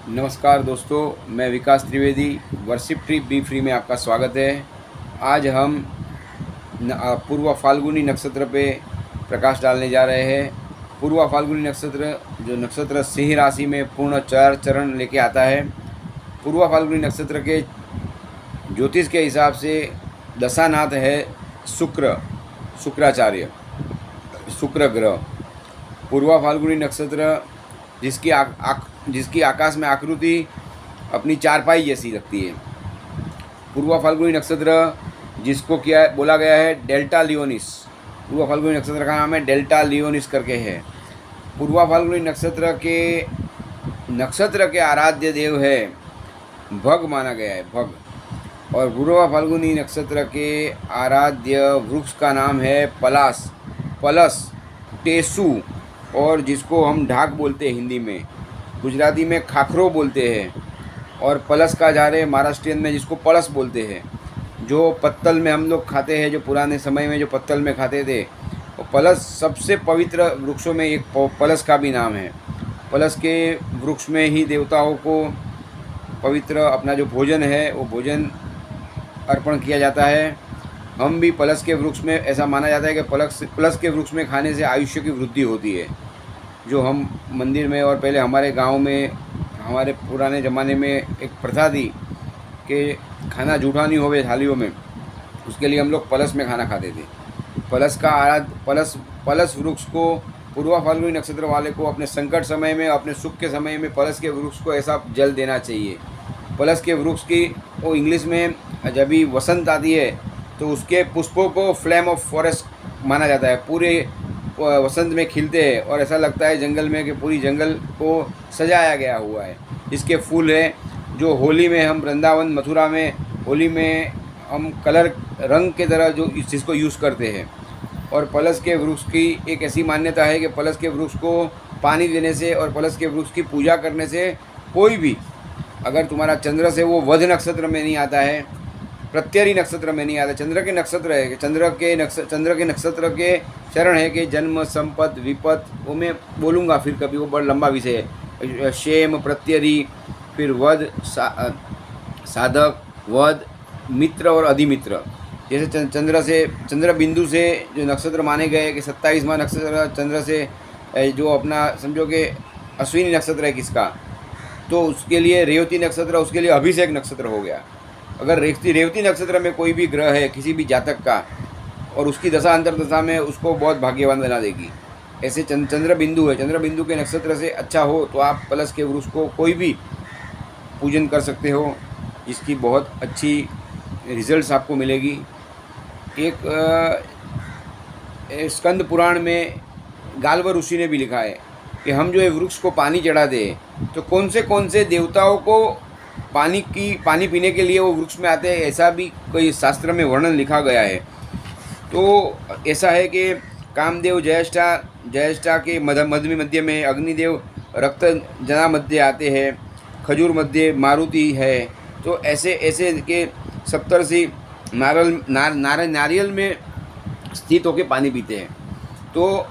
नमस्कार दोस्तों, मैं Vikas Trivedi. Worship trip be free में आपका स्वागत है। आज हम पूर्व फाल्गुनी नक्षत्र पे प्रकाश डालने जा रहे हैं। पूर्व फाल्गुनी नक्षत्र जो नक्षत्र सिंह राशि में पूर्ण चार चरण लेके आता है। पूर्व फाल्गुनी नक्षत्र के ज्योतिष के हिसाब से दशानाथ है शुक्राचार्य, शुक्र ग्रह। पूर्व फाल्गुनी नक्षत्र जिसकी आकाश में आकृति अपनी चारपाई जैसी लगती है। पूर्व फाल्गुनी नक्षत्र जिसको क्या बोला गया है, डेल्टा लियोनिस। पूर्व फाल्गुनी नक्षत्र का नाम है डेल्टा लियोनिस करके है। पूर्व फाल्गुनी नक्षत्र के आराध्य देव है भग माना गया है, भग। और पूर्व फाल्गुनी नक्षत्र के आराध्य वृक्ष का नाम है पलस, टेसू, और जिसको हम ढाक बोलते हैं हिंदी में, गुजराती में खाखरो बोलते हैं, और पलस का झाड़ है महाराष्ट्रियन में जिसको पलस बोलते हैं। जो पत्तल में हम लोग खाते हैं, जो पुराने समय में जो पत्तल में खाते थे, वो पलस सबसे पवित्र वृक्षों में एक पलस का भी नाम है। पलस के वृक्ष में ही देवताओं को पवित्र अपना जो भोजन है वो भोजन अर्पण किया जाता है। हम भी पलस के वृक्ष में, ऐसा माना जाता है कि पलस के वृक्ष में खाने से आयुष्य की वृद्धि होती है। जो हम मंदिर में, और पहले हमारे गांव में, हमारे पुराने ज़माने में एक प्रथा थी कि खाना जूठा नहीं होवे थालियों में, उसके लिए हम लोग पलस में खाना खाते थे। पलस वृक्ष को पूर्व फाल्गुनी नक्षत्र वाले को अपने संकट समय में, अपने सुख के समय में पलस के वृक्ष को ऐसा जल देना चाहिए। पलस के वृक्ष की वो इंग्लिश में जब भी वसंत आती है तो उसके पुष्पों को फ्लेम ऑफ फॉरेस्ट माना जाता है। पूरे वसंत में खिलते हैं और ऐसा लगता है जंगल में कि पूरी जंगल को सजाया गया हुआ है। इसके फूल हैं जो होली में हम वृंदावन मथुरा में होली में हम कलर रंग के तरह जो जिसको यूज़ करते हैं। और पलस के वृक्ष की एक ऐसी मान्यता है कि पलस के वृक्ष को पानी देने से और पलस के वृक्ष की पूजा करने से, कोई भी अगर तुम्हारा चंद्र से वो वध नक्षत्र में नहीं आता है, प्रत्यरी नक्षत्र में नहीं आता, चंद्र के नक्षत्र है, चंद्र के नक्षत्र के चरण है कि जन्म, संपत, विपत, वो मैं बोलूँगा फिर कभी, वो बड़ा लंबा विषय है। क्षेम, प्रत्यरी, फिर वध, साधक, वध, मित्र और अधिमित्र। जैसे चंद्र बिंदु से जो नक्षत्र माने गए कि 27वां नक्षत्र चंद्र से जो अपना समझो कि अश्विनी नक्षत्र है किसका, तो उसके लिए रेवती नक्षत्र, उसके लिए अभिषेक नक्षत्र हो गया। अगर रेवती नक्षत्र में कोई भी ग्रह है किसी भी जातक का, और उसकी दशा अंतर्दशा में उसको बहुत भाग्यवान बना देगी। ऐसे चंद्र बिंदु है, चंद्र बिंदु के नक्षत्र से अच्छा हो तो आप पलस के वृक्ष को कोई भी पूजन कर सकते हो, इसकी बहुत अच्छी रिजल्ट्स आपको मिलेगी। एक स्कंद पुराण में गाल्व ऋषि ने भी लिखा है कि हम जो है वृक्ष को पानी चढ़ाते हैं तो कौन से देवताओं को पानी पीने के लिए वो वृक्ष में आते हैं, ऐसा भी कोई शास्त्र में वर्णन लिखा गया है। तो ऐसा है कि कामदेव ज्येष्ठा के मध्य में, अग्निदेव रक्त जना मध्य आते हैं, खजूर मध्य मारुति है। तो ऐसे के सप्तर्षि नारियल में स्थित होकर पानी पीते हैं। तो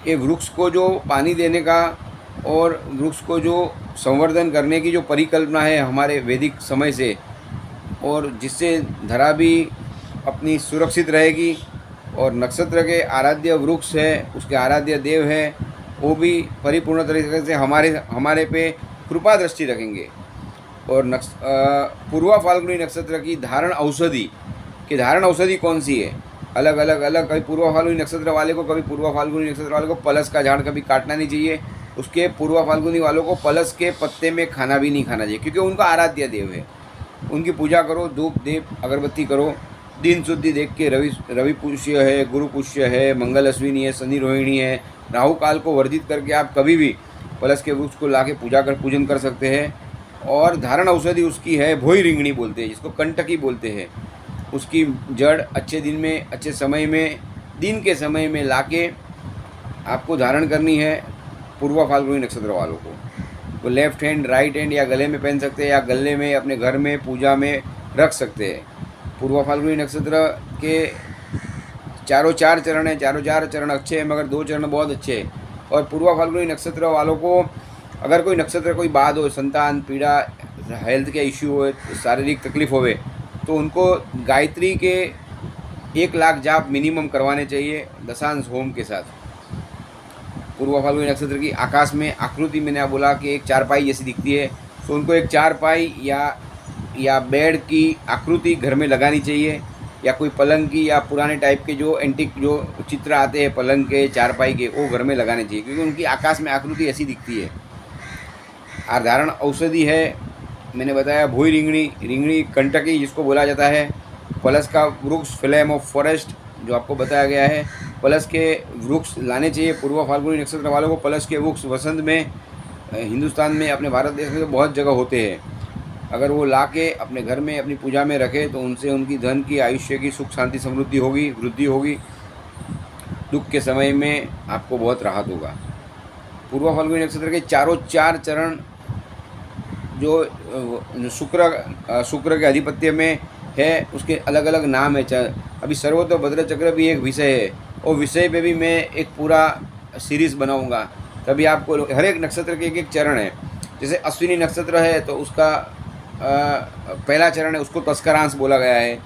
ये वृक्ष को जो पानी देने का और वृक्ष को जो संवर्धन करने की जो परिकल्पना है हमारे वैदिक समय से, और जिससे धरा भी अपनी सुरक्षित रहेगी, और नक्षत्र के आराध्य वृक्ष है, उसके आराध्य देव है, वो भी परिपूर्ण तरीके से हमारे पे कृपा दृष्टि रखेंगे। और पूर्व फाल्गुनी नक्षत्र की धारण औषधि कौन सी है, अलग कभी पूर्व फाल्गुनी नक्षत्र वाले को, कभी पूर्व फाल्गुनी नक्षत्र वाले को पलस का झाड़ कभी काटना नहीं चाहिए। उसके पूर्व फाल्गुनी वालों को पलस के पत्ते में खाना भी नहीं खाना चाहिए, क्योंकि उनका आराध्य देव है। उनकी पूजा करो, धूप दीप अगरबत्ती करो, दिन शुद्धि देख के रवि पुष्य है, गुरु पुष्य है, मंगल अश्विनी है, शनि रोहिणी है, राहु काल को वर्जित करके आप कभी भी पलस के वृक्ष को ला के पूजन कर सकते हैं। और धारण औषधि उसकी है भोई रिंगणी बोलते हैं, जिसको कंटकी बोलते हैं। उसकी जड़ अच्छे दिन में, अच्छे समय में, दिन के समय में लाके आपको धारण करनी है पूर्व फाल्गुनी नक्षत्र वालों को। वो लेफ्ट हैंड, राइट हैंड या गले में पहन सकते हैं, या गले में अपने घर में पूजा में रख सकते हैं। पूर्व फाल्गुनी नक्षत्र के चारों चार चरण अच्छे हैं, मगर 2 चरण बहुत अच्छे हैं। और पूर्व फाल्गुनी नक्षत्र वालों को अगर कोई नक्षत्र कोई बात हो, संतान पीड़ा, हेल्थ के इश्यू हो, शारीरिक तकलीफ होवे, तो उनको गायत्री के 1 लाख जाप मिनिमम करवाने चाहिए दशांश होम के साथ। पूर्व फाल्गुनी नक्षत्र की आकाश में आकृति मैंने बोला कि एक चारपाई जैसी दिखती है, तो उनको एक चारपाई या बेड की आकृति घर में लगानी चाहिए, या कोई पलंग की या पुराने टाइप के जो एंटिक जो चित्र आते हैं पलंग के चारपाई के, वो घर में लगाने चाहिए, क्योंकि उनकी आकाश में आकृति ऐसी दिखती है। साधारण औषधि है, मैंने बताया भोई रिंगणी कंटकी जिसको बोला जाता है, पलस का वृक्ष फ्लेम ऑफ फॉरेस्ट जो आपको बताया गया है, पलस के वृक्ष लाने चाहिए। पूर्व फाल्गुनी नक्षत्र वालों को पलस के वृक्ष वसंत में हिंदुस्तान में, अपने भारत देश में तो बहुत जगह होते हैं, अगर वो ला के अपने घर में अपनी पूजा में रखे तो उनसे उनकी धन की, आयुष्य की, सुख शांति समृद्धि होगी, वृद्धि होगी, दुख के समय में आपको बहुत राहत होगा। पूर्व फाल्गुनी नक्षत्र के चारों 4 चरण जो शुक्र के आधिपत्य में है, उसके अलग अलग नाम है। अभी सर्वतोभद्र चक्र भी एक विषय है, और विषय पे भी मैं एक पूरा सीरीज़ बनाऊंगा, तभी आपको हर एक नक्षत्र के एक चरण है। जैसे अश्विनी नक्षत्र है तो उसका पहला चरण है, उसको तस्करांश बोला गया है।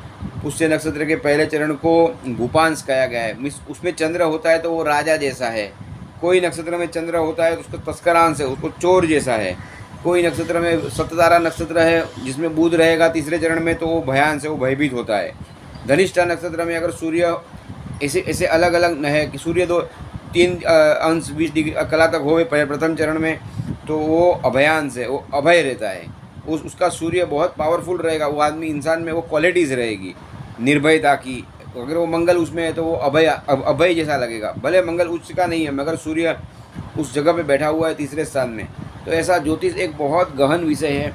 पुष्य नक्षत्र के पहले चरण को भूपांश कहा गया है। उसमें चंद्र होता है तो वो राजा जैसा है। कोई नक्षत्र में चंद्र होता है तो उसका तस्करांश है, उसको चोर जैसा है। कोई नक्षत्र में सप्ततारा नक्षत्र है जिसमें बुध रहेगा तीसरे चरण में, तो वो भयान से, वो भयभीत होता है। धनिष्ठा नक्षत्र में अगर सूर्य ऐसे अलग अलग है कि सूर्य 3 अंश 20 डिग्री कला तक होवे प्रथम चरण में, तो वो अभयान से, वो अभय रहता है। उसका सूर्य बहुत पावरफुल रहेगा, वो आदमी इंसान में वो क्वालिटीज़ रहेगी निर्भयता की। अगर वो मंगल उसमें है तो वो अभय जैसा लगेगा, भले मंगल उच्च का नहीं है मगर सूर्य उस जगह पे बैठा हुआ है तीसरे स्थान में। तो ऐसा ज्योतिष एक बहुत गहन विषय है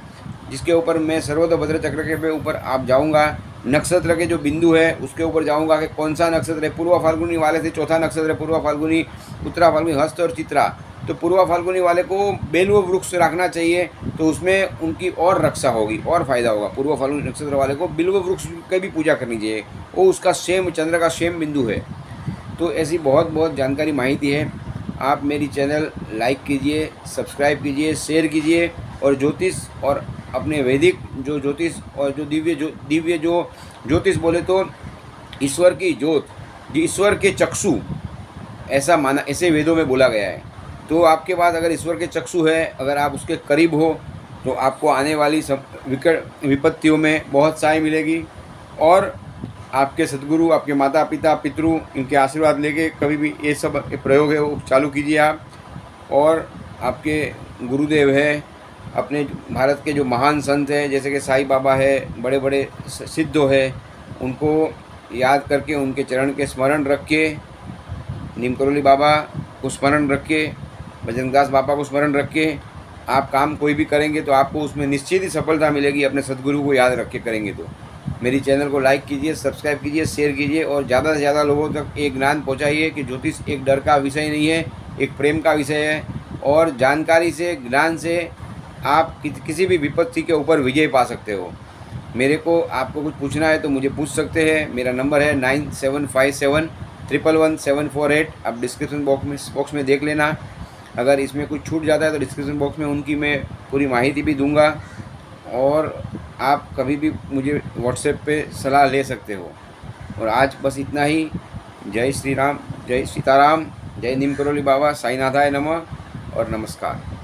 जिसके ऊपर मैं सर्वतोभद्र चक्र के ऊपर आप जाऊंगा। नक्षत्र के जो बिंदु है उसके ऊपर जाऊंगा कि कौन सा नक्षत्र है। पूर्व फाल्गुनी वाले से चौथा नक्षत्र है पूर्व फाल्गुनी, उत्तरा फाल्गुनी, हस्त और चित्रा। तो पूर्व फाल्गुनी वाले को बेलव वृक्ष रखना चाहिए, तो उसमें उनकी और रक्षा होगी और फायदा होगा। पूर्व फाल्गुनी नक्षत्र वाले को बिल्व वृक्ष की भी पूजा करनी चाहिए, वो उसका सेम चंद्र का सेम बिंदु है। तो ऐसी बहुत जानकारी माहिती है। आप मेरी चैनल लाइक कीजिए, सब्सक्राइब कीजिए, शेयर कीजिए, और ज्योतिष और अपने वैदिक जो ज्योतिष और जो दिव्य जो ज्योतिष बोले तो ईश्वर की ज्योत, ईश्वर के चक्षु, ऐसा माना, ऐसे वेदों में बोला गया है। तो आपके पास अगर ईश्वर के चक्षु है, अगर आप उसके करीब हो, तो आपको आने वाली विपत्तियों में बहुत सहाय मिलेगी। और आपके सदगुरु, आपके माता पिता, पितृ, इनके आशीर्वाद लेके कभी भी ये सब प्रयोग है वो चालू कीजिए आप। और आपके गुरुदेव है, अपने भारत के जो महान संत हैं जैसे कि साईं बाबा है, बड़े बड़े सिद्धों है, उनको याद करके उनके चरण के स्मरण रख के, नीम करोली बाबा को स्मरण रख के, बजरंगदास बाबा को स्मरण रख के आप काम कोई भी करेंगे तो आपको उसमें निश्चित ही सफलता मिलेगी, अपने सदगुरु को याद रख के करेंगे तो। मेरी चैनल को लाइक कीजिए, सब्सक्राइब कीजिए, शेयर कीजिए, और ज़्यादा से ज़्यादा लोगों तक एक ज्ञान पहुँचाइए कि ज्योतिष एक डर का विषय नहीं है, एक प्रेम का विषय है। और जानकारी से, ज्ञान से आप किसी भी विपत्ति के ऊपर विजय पा सकते हो। मेरे को आपको कुछ पूछना है तो मुझे पूछ सकते हैं। मेरा नंबर है 9757111748। आप डिस्क्रिप्शन बॉक्स में देख लेना। अगर इसमें कुछ छूट जाता है तो डिस्क्रिप्शन बॉक्स में उनकी मैं पूरी माहिती भी दूंगा, और आप कभी भी मुझे व्हाट्सएप पे सलाह ले सकते हो। और आज बस इतना ही। जय श्री राम, जय सीताराम, जय नीम करोली बाबा, साईनाथाय नमः और नमस्कार।